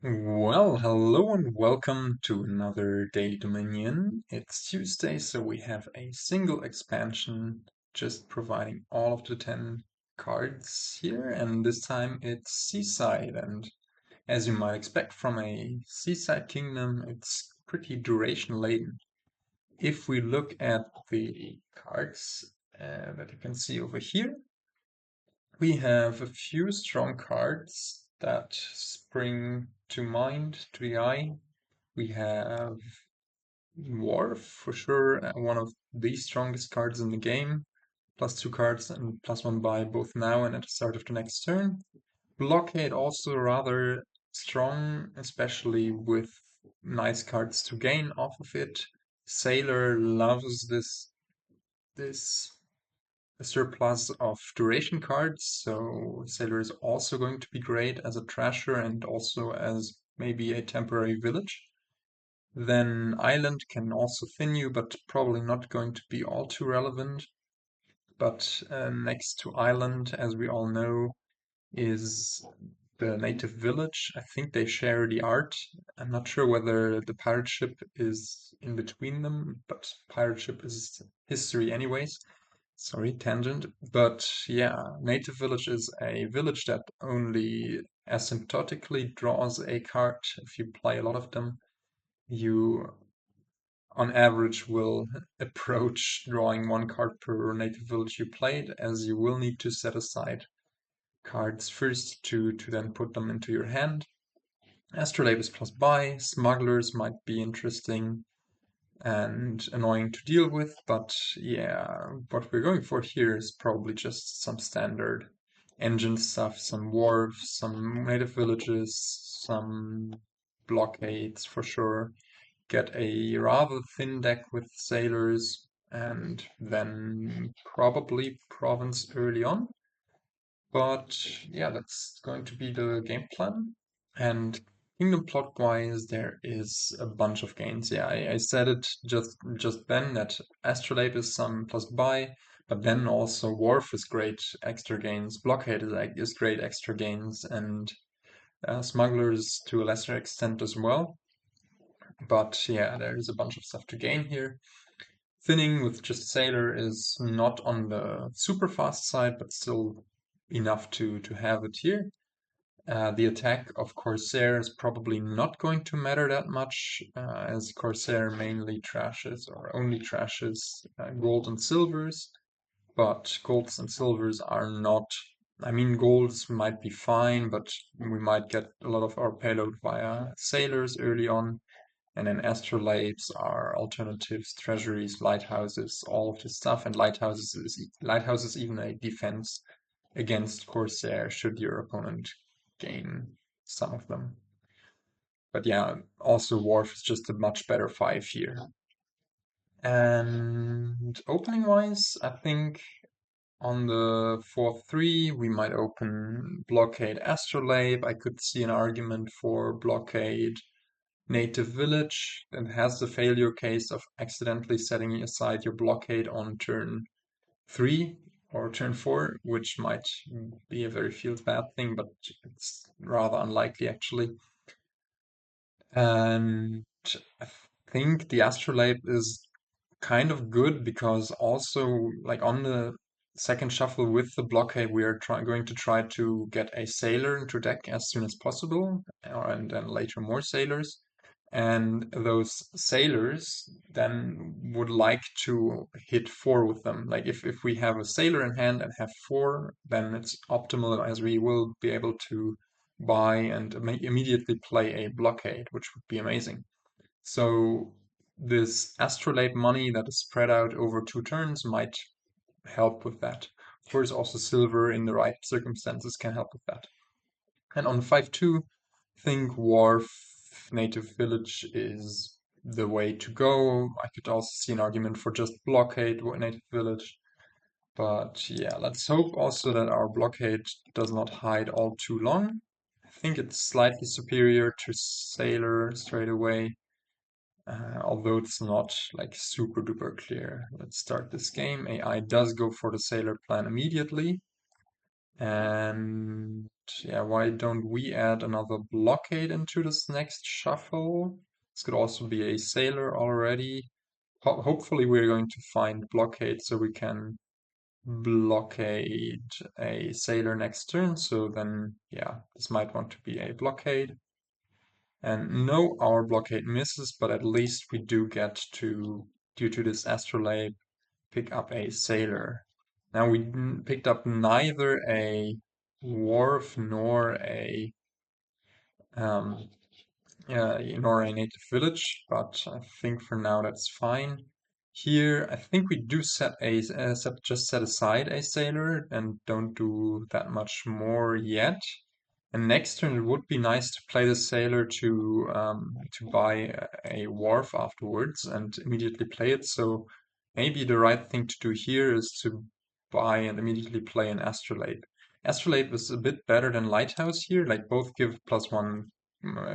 Well, hello and welcome to another Daily Dominion. It's Tuesday, so we have a single expansion just providing all of the 10 cards here, and this time it's Seaside. And as you might expect from a Seaside Kingdom, it's pretty duration laden. If we look at the cards that you can see over here, we have a few strong cards that spring to mind, to the eye. We have Wharf, for sure, one of the strongest cards in the game. +2 cards and +1 buy both now and at the start of the next turn. Blockade also rather strong, especially with nice cards to gain off of it. Sailor loves this surplus of duration cards, so Sailor is also going to be great as a trasher and also as maybe a temporary village. Then Island can also thin you, but probably not going to be all too relevant. But next to Island, as we all know, is the native village. I think they share the art. I'm not sure whether the pirate ship is in between them, but pirate ship is history anyways. Sorry, tangent. But yeah, native village is a village that only asymptotically draws a card if you play a lot of them. You on average will approach drawing one card per native village you played, as you will need to set aside cards first to then put them into your hand. Astrolabe is plus buy, smugglers might be interesting and annoying to deal with, but yeah, what we're going for here is probably just some standard engine stuff, some wharves, some native villages, some blockades for sure. Get a rather thin deck with sailors, and then probably province early on. But yeah, that's going to be the game plan. And kingdom plot wise, there is a bunch of gains. Yeah, I said it just then that Astrolabe is some plus buy, but then also Wharf is great extra gains, Blockade is great extra gains, and Smugglers to a lesser extent as well. But yeah, there is a bunch of stuff to gain here. Thinning with just Sailor is not on the super fast side, but still enough to have it here. The attack of Corsair is probably not going to matter that much, as Corsair mainly trashes or only trashes gold and silvers, but golds and silvers are not. I mean, golds might be fine, but we might get a lot of our payload via sailors early on, and then astrolabes are alternatives, treasuries, lighthouses, all of this stuff, and lighthouses even a defense against Corsair should your opponent gain some of them. But yeah, also Wharf is just a much better 5 here. And opening wise, I think on the 4-3 we might open Blockade Astrolabe. I could see an argument for Blockade Native Village that has the failure case of accidentally setting aside your blockade on turn 3 or turn 4, which might be a very feels bad thing, but it's rather unlikely actually. And I think the Astrolabe is kind of good because also like on the second shuffle with the blockade we are going to try to get a sailor into deck as soon as possible, and then later more sailors. And those sailors then would like to hit 4 with them. Like if we have a sailor in hand and have 4, then it's optimal as we will be able to buy and immediately play a blockade, which would be amazing. So this astrolabe money that is spread out over 2 turns might help with that. Of course, also silver in the right circumstances can help with that. And on 5-2, I think Wharf Native Village is the way to go. I could also see an argument for just Blockade Native Village. But yeah, let's hope also that our Blockade does not hide all too long. I think it's slightly superior to Sailor straight away, although it's not like super duper clear. Let's start this game. AI does go for the Sailor plan immediately. And yeah, why don't we add another blockade into this next shuffle? This could also be a sailor already. Hopefully we're going to find blockade so we can blockade a sailor next turn. So then, yeah, this might want to be a blockade. And no, our blockade misses, but at least we do get to, due to this astrolabe, pick up a sailor. Now we picked up neither a wharf um, nor a native village, but I think for now that's fine. Here, I think we do just set aside a sailor and don't do that much more yet. And next turn it would be nice to play the sailor to buy a wharf afterwards and immediately play it. So maybe the right thing to do here is to buy and immediately play an astrolabe. Astrolabe is a bit better than Lighthouse here, like both give +1,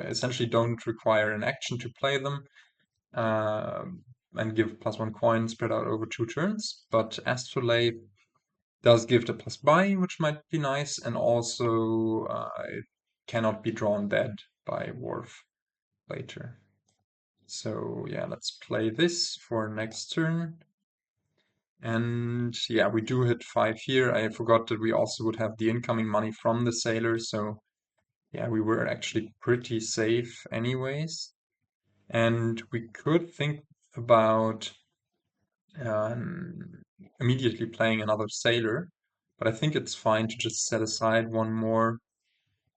essentially don't require an action to play them, uh, and give +1 coin spread out over 2 turns. But Astrolabe does give the plus buy, which might be nice, and also it cannot be drawn dead by Wharf later. So yeah, let's play this for next turn. And yeah, we do hit 5 here. I forgot that we also would have the incoming money from the sailor, so yeah, we were actually pretty safe anyways. And we could think about um, immediately playing another sailor, but I think it's fine to just set aside one more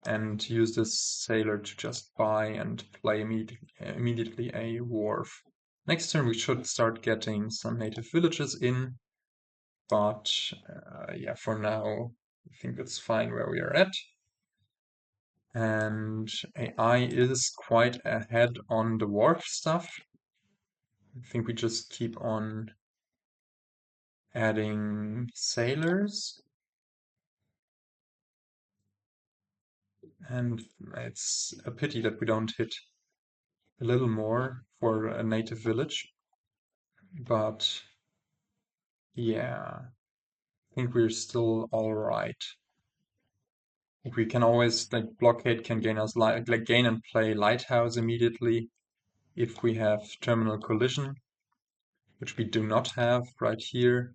and use this sailor to just buy and play immediately a wharf. Next turn we should start getting some native villages in, but yeah, for now I think it's fine where we are at. And AI is quite ahead on the wharf stuff. I think we just keep on adding sailors. And it's a pity that we don't hit a little more for a native village. But yeah, I think we're still all right. We can always, like, Blockade can gain us like gain and play Lighthouse immediately if we have terminal collision, which we do not have right here.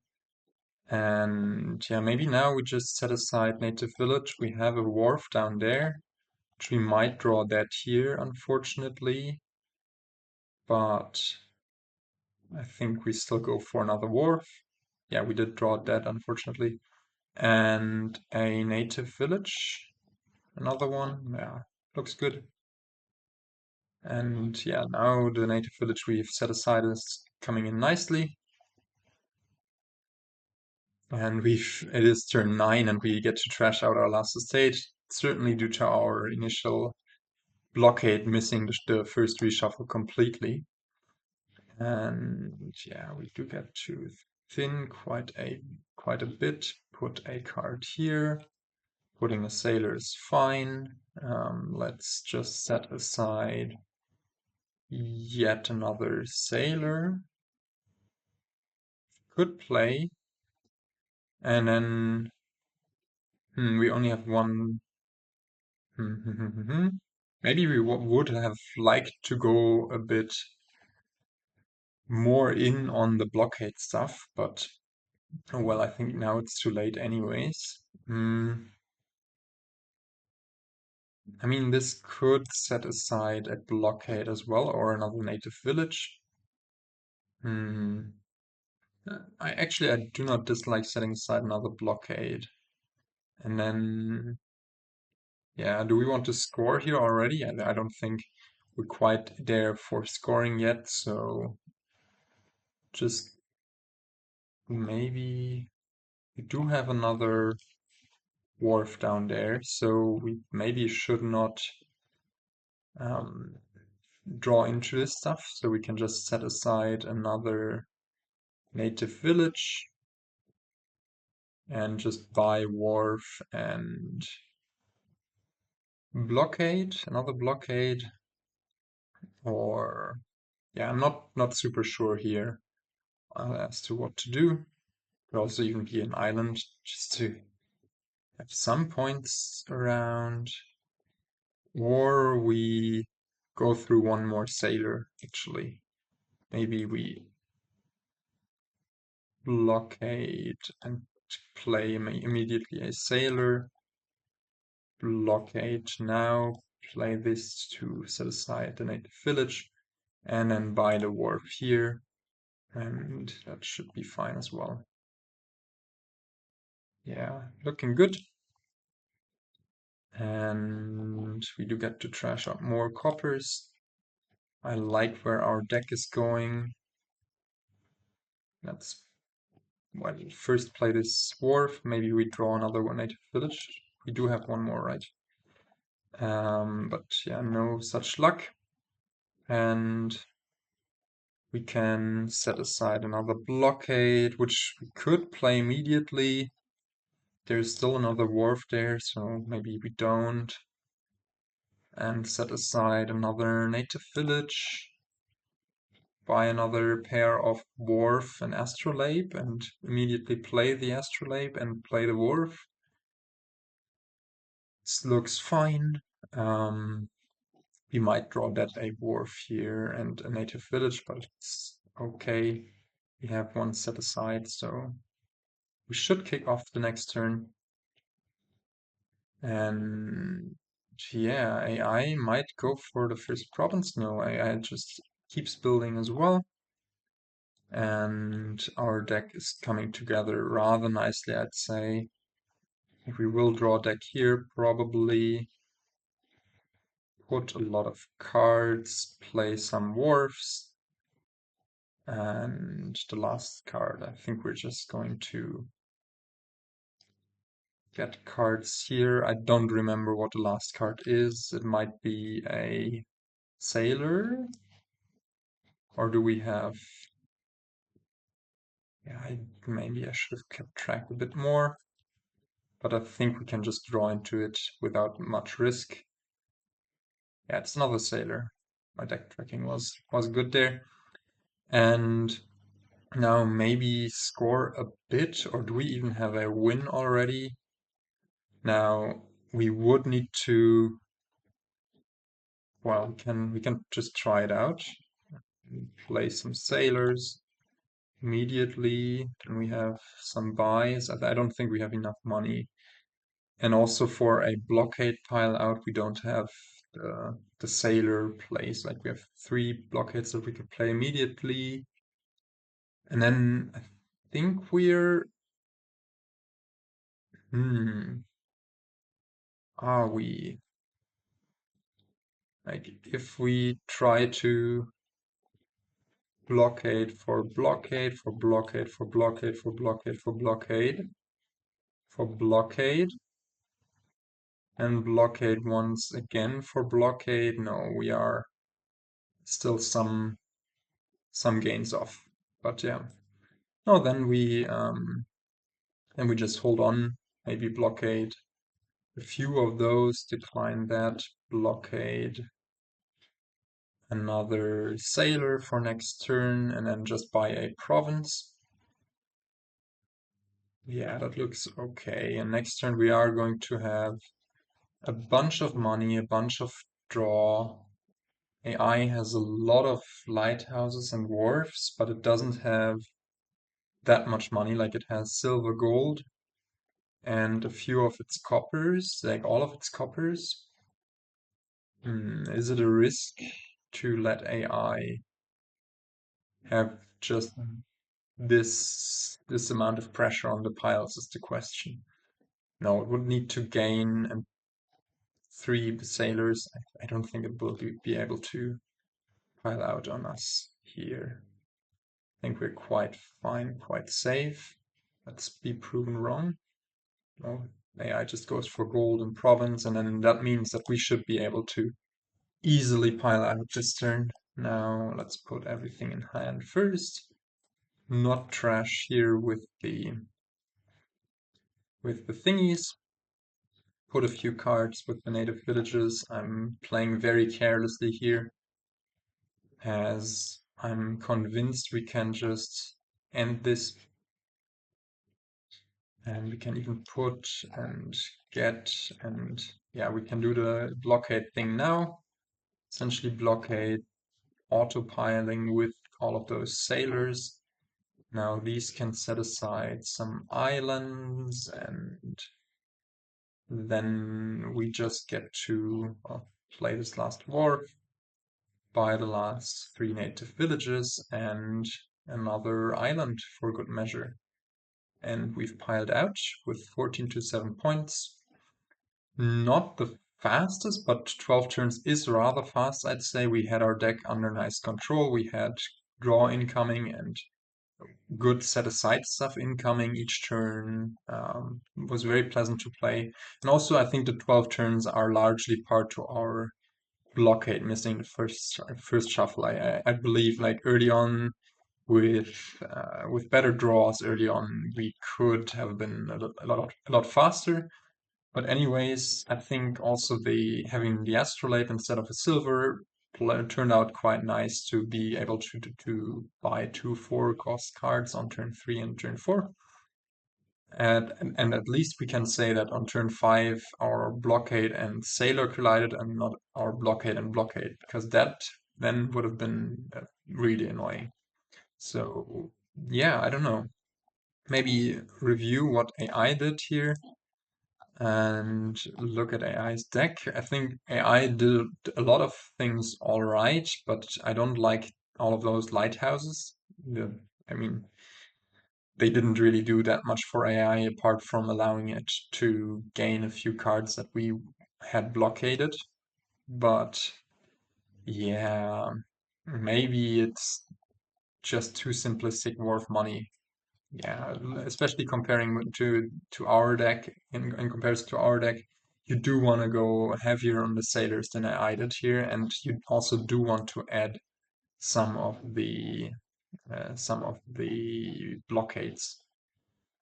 And yeah, maybe now we just set aside native village. We have a wharf down there, which we might draw that here, unfortunately. But I think we still go for another wharf. Yeah, we did draw that, unfortunately. And a native village. Another one. Yeah, looks good. And yeah, now the native village we've set aside is coming in nicely. And it is turn 9 and we get to trash out our last estate, certainly due to our initial blockade missing the first reshuffle completely. And yeah, we do get to thin quite a bit. Put a card here. Putting a sailor is fine. Let's just set aside yet another sailor. Could play. And then we only have one. Maybe we would have liked to go a bit more in on the blockade stuff, but oh well, I think now it's too late anyways. I mean, this could set aside a blockade as well, or another native village. Hmm. I do not dislike setting aside another blockade. And then, yeah, do we want to score here already? I don't think we're quite there for scoring yet, so just maybe we do have another wharf down there, so we maybe should not um, draw into this stuff, so we can just set aside another native village and just buy wharf and blockade, another blockade, or yeah, I'm not super sure here as to what to do. Could also even be an island just to have some points around, or we go through one more sailor, actually. Maybe we blockade and play immediately a sailor. Blockade now, play this to set aside the native village, and then buy the wharf here, and that should be fine as well. Yeah, looking good. And we do get to trash out more coppers. I like where our deck is going. Let's well, first play this wharf. Maybe we draw another one native village. We do have one more, right? But yeah, no such luck. And we can set aside another blockade, which we could play immediately. There's still another wharf there, so maybe we don't. And set aside another native village. Buy another pair of wharf and astrolabe, and immediately play the astrolabe and play the wharf. This looks fine. We might draw that a wharf here and a native village, but it's okay. We have one set aside, so we should kick off the next turn. And yeah, AI might go for the first province. No, AI just keeps building as well. And our deck is coming together rather nicely, I'd say. If we will draw a deck here, probably put a lot of cards, play some wharfs, and the last card, I think we're just going to get cards here. I don't remember what the last card is. It might be a sailor, or do we have... Yeah, maybe I should have kept track a bit more, but I think we can just draw into it without much risk. Yeah, it's another sailor. My deck tracking was good there. And now maybe score a bit, or do we even have a win already? Now we would need to, well, we can just try it out. Play some sailors immediately. Then we have some buys. I don't think we have enough money. And also for a blockade pile out, we don't have the sailor plays. Like we have 3 blockades that we could play immediately. And then I think we're... Are we... Like, if we try to blockade for blockade, for blockade, for blockade, for blockade, for blockade, for blockade, and blockade once again for blockade, no, we are still some gains off. But yeah. No, then we just hold on, maybe blockade. A few of those, decline that, blockade. Another sailor for next turn, and then just buy a province. Yeah, that looks okay. And next turn we are going to have a bunch of money, a bunch of draw. AI has a lot of lighthouses and wharfs, but it doesn't have that much money. Like it has silver, gold, and a few of its coppers, like all of its coppers. Is it a risk to let AI have just this amount of pressure on the piles is the question. No, it would need to gain 3 sailors. I don't think it will be able to pile out on us here. I think we're quite fine, quite safe. Let's be proven wrong. No, AI just goes for gold and province, and then that means that we should be able to easily pile out this turn. Now let's put everything in hand first. Not trash here with the thingies. Put a few cards with the native villages. I'm playing very carelessly here, as I'm convinced we can just end this And we can even put and get, and yeah, we can do the blockade thing now. Essentially blockade autopiling with all of those sailors. Now these can set aside some islands, and then we just get to play this last war, buy the last 3 native villages and another island for good measure. And we've piled out with 14 to 7 points. Not the fastest, but 12 turns is rather fast, I'd say. We had our deck under nice control. We had draw incoming and good set aside stuff incoming each turn. Was very pleasant to play. And also, I think the 12 turns are largely part to our blockade missing the first shuffle. I believe like early on with better draws early on, we could have been a lot faster. But anyways, I think also the having the astrolabe instead of a silver turned out quite nice to be able to buy 2 4 cost cards on turn 3 and turn 4. And at least we can say that on turn 5 our blockade and sailor collided and not our blockade and blockade, because that then would have been really annoying. So yeah, I don't know. Maybe review what AI did here and look at AI's deck. I think AI did a lot of things all right, but I don't like all of those lighthouses. I mean, they didn't really do that much for AI apart from allowing it to gain a few cards that we had blockaded. But yeah, maybe it's just too simplistic, worth money. Yeah, especially comparing to our deck in comparison to our deck, you do want to go heavier on the sailors than I did here, and you also do want to add some of the blockades.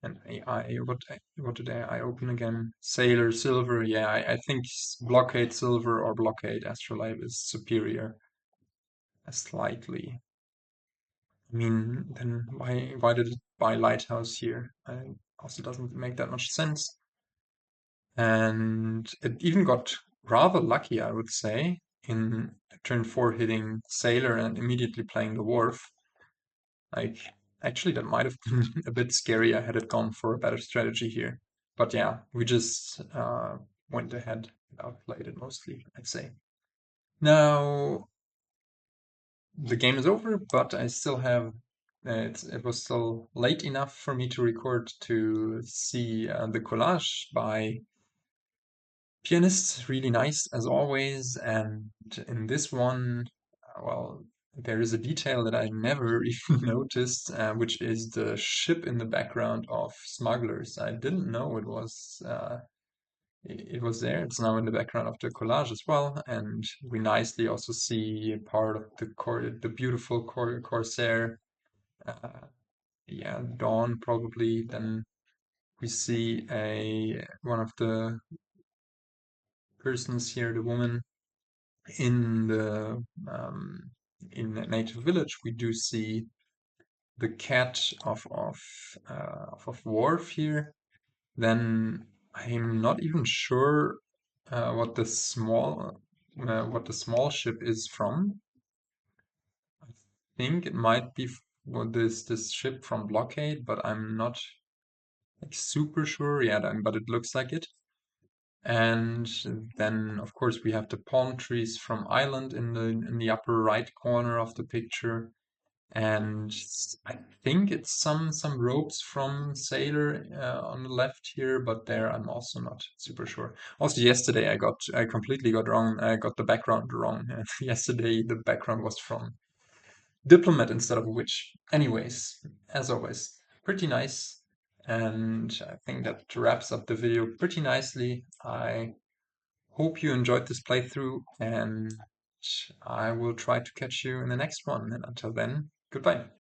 And AI, what did AI open again? Sailor Silver. Yeah, I think Blockade Silver or Blockade Astrolabe is superior slightly. I mean, then why did it buy Lighthouse here? Also doesn't make that much sense. And it even got rather lucky, I would say, in turn 4 hitting Sailor and immediately playing the Wharf. Like, actually, that might have been a bit scarier had it gone for a better strategy here. But yeah, we just went ahead and outplayed it mostly, I'd say. Now, the game is over, but I still have. It was still late enough for me to record to see the collage by Pianist. Really nice as always. And in this one, well, there is a detail that I never even noticed, which is the ship in the background of smugglers. I didn't know it was. It was there. It's now in the background of the collage as well, and we nicely also see part of the beautiful corsair. Uh, yeah, Dawn probably. Then we see a one of the persons here, the woman in the in the native village. We do see the cat of Worf here. Then I'm not even sure what the small ship is from. I think it might be this ship from Blockade, but I'm not like super sure yet. But it looks like it. And then, of course, we have the palm trees from Island in the upper right corner of the picture. And I think it's some ropes from Sailor on the left here, but there I'm also not super sure. Also, yesterday I completely got wrong. I got the background wrong. Yesterday the background was from Diplomat instead of Witch. Anyways, as always, pretty nice. And I think that wraps up the video pretty nicely. I hope you enjoyed this playthrough, and I will try to catch you in the next one. And until then, goodbye.